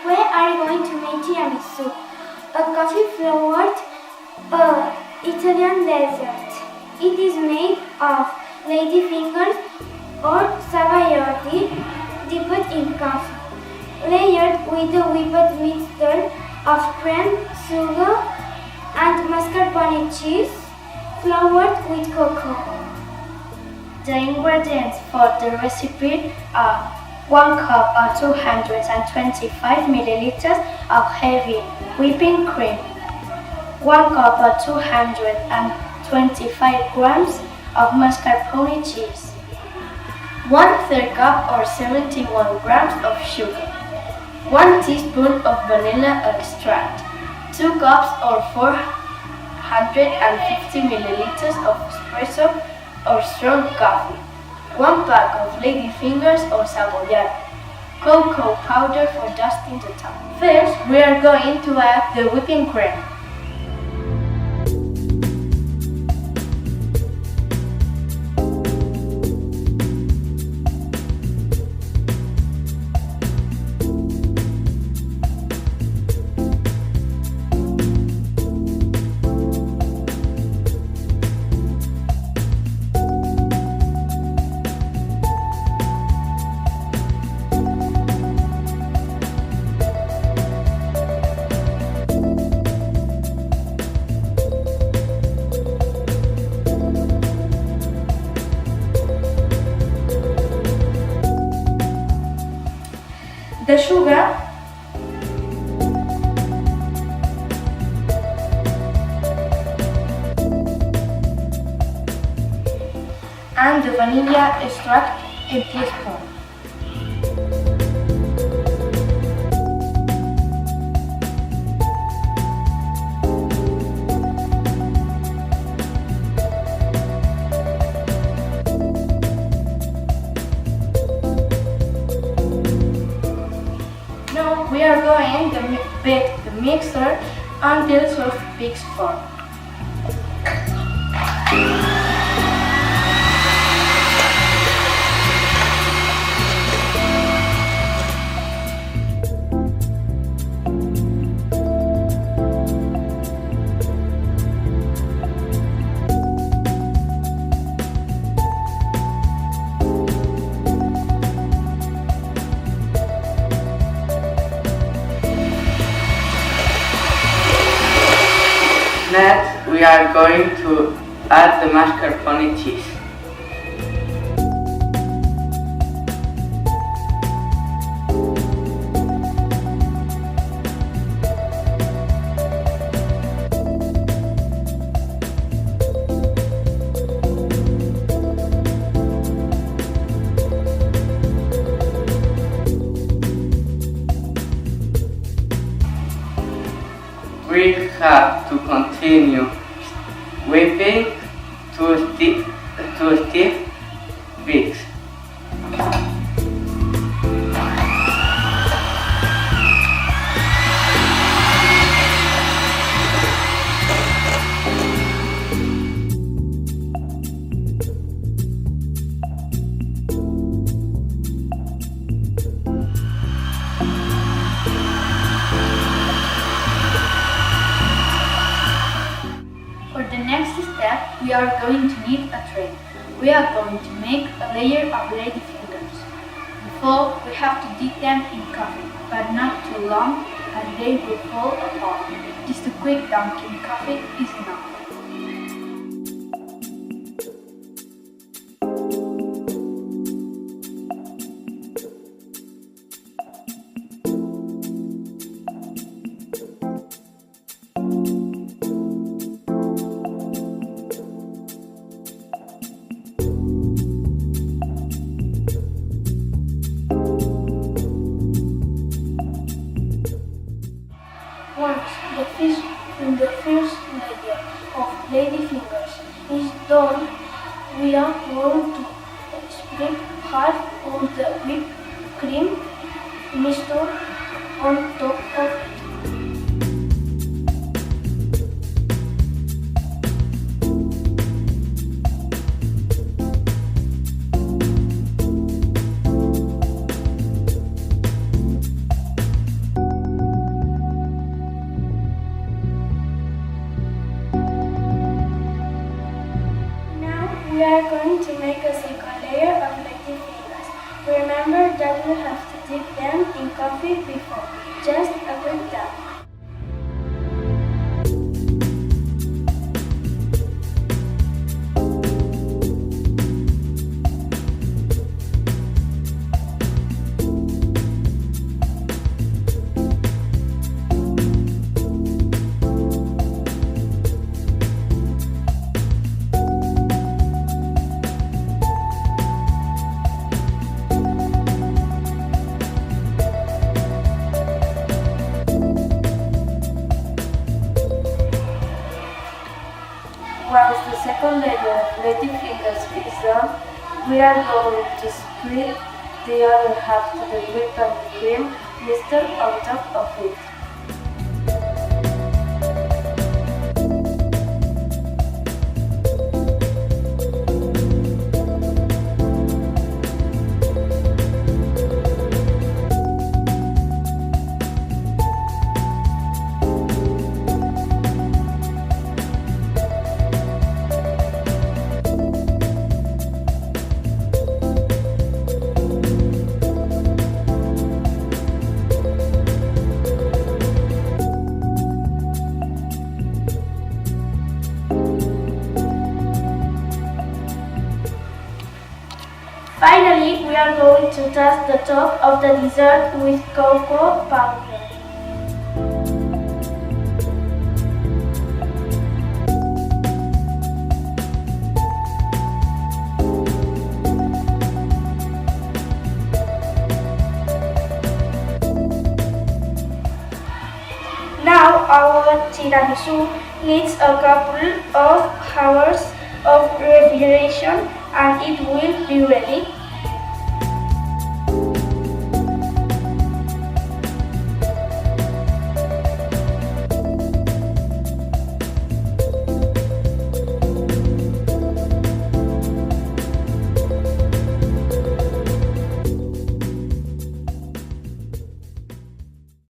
Where are you going to make tiramisù? A coffee-flavored Italian dessert. It is made of ladyfingers or savoiardi dipped in coffee, layered with a whipped mixture of cream, sugar, and mascarpone cheese, flavored with cocoa. The ingredients for the recipe are 1 cup or 225 milliliters of heavy whipping cream, 1 cup or 225 grams of mascarpone cheese, 1/3 cup or 71 grams of sugar, 1 teaspoon of vanilla extract, 2 cups or 450 milliliters of espresso or strong coffee, 1 pack of ladyfingers or savoiardi, cocoa powder for dusting the top. First, we are going to add the whipping cream. The sugar and the vanilla extract a teaspoon. We are going to beat the mixture until soft peaks form. Next, we are going to add the mascarpone cheese. We have to continue whipping to stiff peaks. We are going to need a tray. We are going to make a layer of ladyfingers. Before, we have to dip them in coffee, but not too long as they will fall apart. Just a quick dunk in coffee is enough. Once the first layer of ladyfingers is done, we are going to spread half of the whipped cream mixture on top of it. We are going to make a second layer of lady fingers. Remember that we have to dip them in coffee before. Just a quick dab. Once the second layer of lady fingers is done, we are going to spread the other half to the whipped cream mixture on top of it. Finally, we are going to dust the top of the dessert with cocoa powder. Now our tiramisù needs a couple of hours of refrigeration and it will be ready.